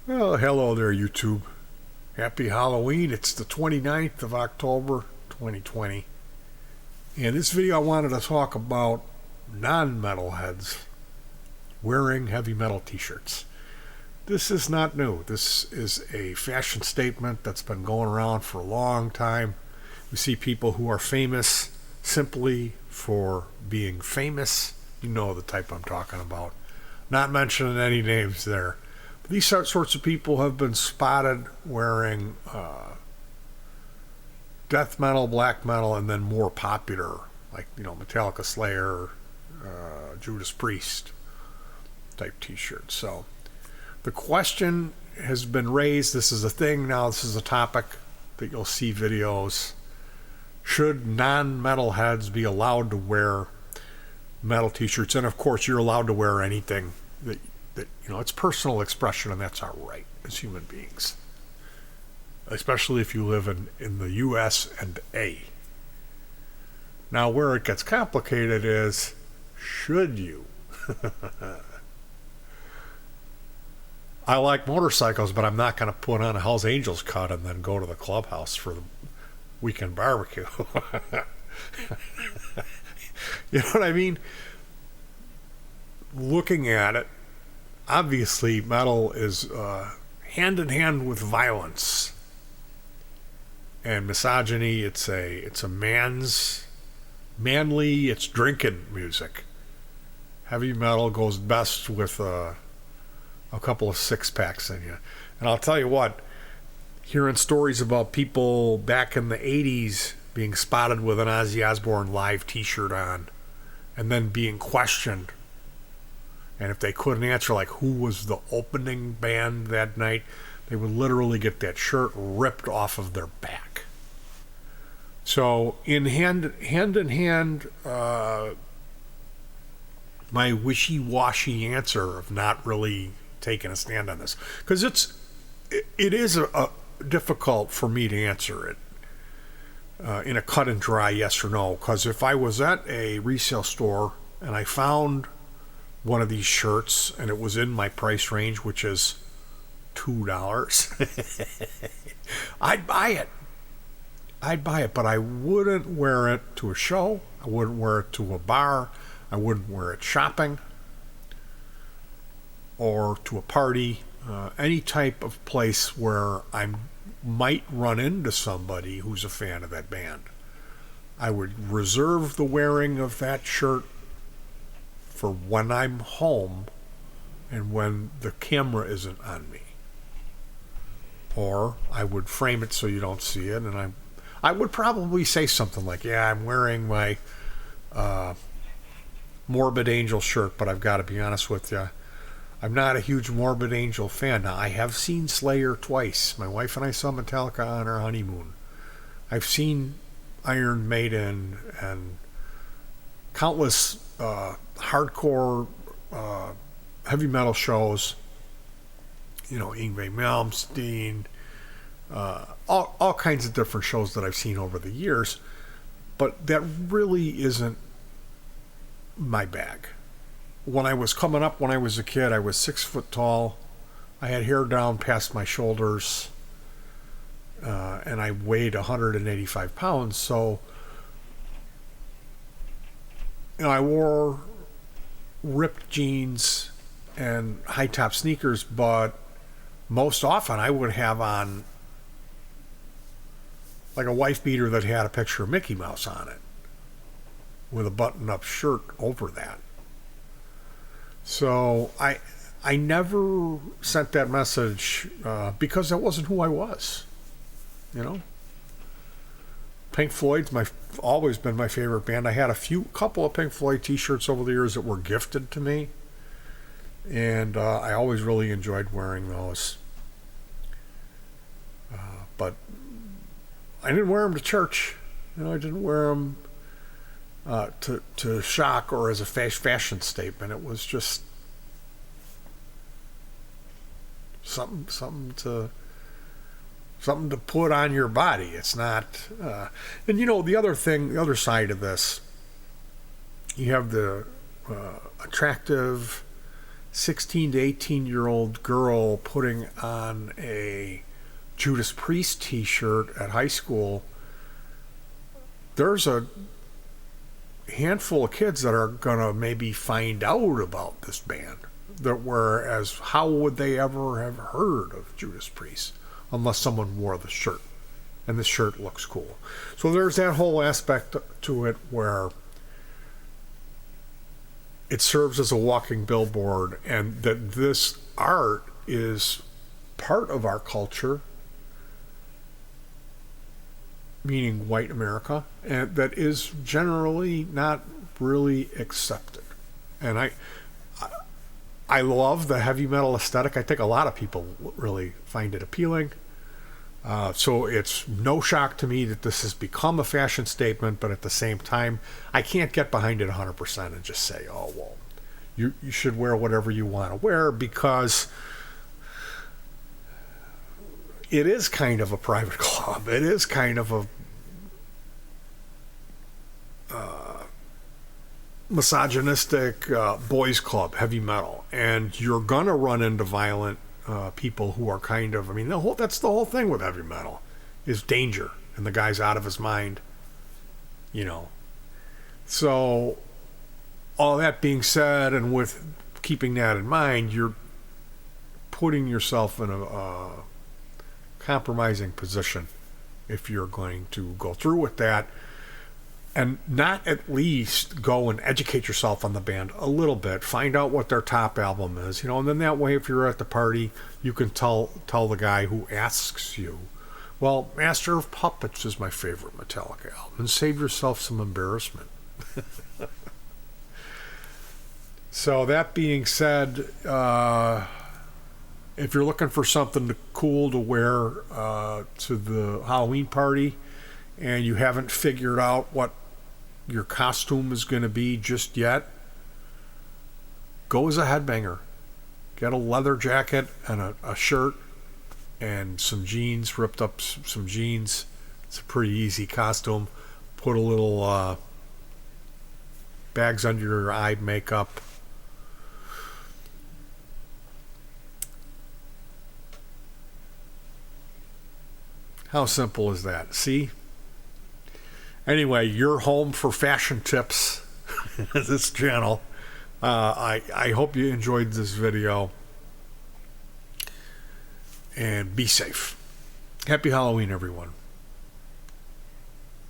Well, hello there, YouTube. Happy Halloween. It's the 29th of October, 2020. In this video, I wanted to talk about non-metalheads wearing heavy metal t-shirts. This is not new. This is a fashion statement that's been going around for a long time. We see people who are famous simply for being famous. You know the type I'm talking about. Not mentioning any names there. These sorts of people have been spotted wearing death metal, black metal, and then more popular, like, Metallica, Slayer, Judas Priest type t-shirts. So the question has been raised. This is a thing now. This is a topic that you'll see videos. Should non-metalheads be allowed to wear metal t-shirts? And of course, you're allowed to wear anything that it's personal expression, and that's our right as human beings, especially if you live in the U.S. and A. Now, where it gets complicated is, should you? I like motorcycles, but I'm not going to put on a Hell's Angels cut and then go to the clubhouse for the weekend barbecue. You know what I mean? Looking at it, obviously metal is hand in hand with violence and misogyny. It's a manly, it's drinking music. Heavy metal goes best with a couple of six-packs in you. And I'll tell you what, hearing stories about people back in the 80s being spotted with an Ozzy Osbourne live t-shirt on and then being questioned, and if they couldn't answer, like, who was the opening band that night, they would literally get that shirt ripped off of their back. So in hand in hand, my wishy-washy answer of not really taking a stand on this, because it is a difficult for me to answer it in a cut and dry yes or no. Because if I was at a resale store and I found one of these shirts and it was in my price range, which is $2, I'd buy it, but I wouldn't wear it to a show. I wouldn't wear it to a bar. I wouldn't wear it shopping or to a party, any type of place where I might run into somebody who's a fan of that band. I would reserve the wearing of that shirt for when I'm home and when the camera isn't on me. Or I would frame it so you don't see it, and I would probably say something like, yeah, I'm wearing my Morbid Angel shirt, but I've got to be honest with you, I'm not a huge Morbid Angel fan. Now, I have seen Slayer twice. My wife and I saw Metallica on our honeymoon. I've seen Iron Maiden and countless hardcore heavy metal shows, Yngwie Malmsteen, all kinds of different shows that I've seen over the years, but that really isn't my bag. When I was coming up, when I was a kid, I was 6 foot tall. I had hair down past my shoulders, and I weighed 185 pounds. So, I wore ripped jeans and high top sneakers, but most often I would have on like a wife beater that had a picture of Mickey Mouse on it with a button up shirt over that. So I never sent that message because that wasn't who I was. Pink Floyd's always been my favorite band. I had a couple of Pink Floyd t-shirts over the years that were gifted to me, and I always really enjoyed wearing those. But I didn't wear them to church. I didn't wear them to shock or as a fashion statement. It was just something to put on your body. It's not, and the other side of this, you have the attractive 16 to 18-year-old girl putting on a Judas Priest t-shirt at high school, there's a handful of kids that are going to maybe find out about this band. That whereas how would they ever have heard of Judas Priest unless someone wore the shirt and the shirt looks cool. So there's that whole aspect to it where it serves as a walking billboard, and that this art is part of our culture, meaning white America, and that is generally not really accepted. And I love the heavy metal aesthetic. I think a lot of people really find it appealing. So it's no shock to me that this has become a fashion statement, but at the same time, I can't get behind it 100% and just say, oh, well, you should wear whatever you want to wear, because it is kind of a private club. It is kind of a misogynistic boys club, heavy metal. And you're going to run into violent people who are kind of, I mean, that's the whole thing with heavy metal, is danger, and the guy's out of his mind, you know. So all that being said, and with keeping that in mind, you're putting yourself in a compromising position if you're going to go through with that, and not at least go and educate yourself on the band a little bit, find out what their top album is, you know, and then that way, if you're at the party, you can tell the guy who asks you, well, Master of Puppets is my favorite Metallica album, and save yourself some embarrassment. So that being said, if you're looking for something cool to wear to the Halloween party, and you haven't figured out what your costume is going to be just yet, go as a headbanger. Get a leather jacket and a shirt and some jeans, ripped up some jeans. It's a pretty easy costume. Put a little bags under your eye makeup. How simple is that? See? Anyway, you're home for fashion tips. This channel. I hope you enjoyed this video. And be safe. Happy Halloween, everyone.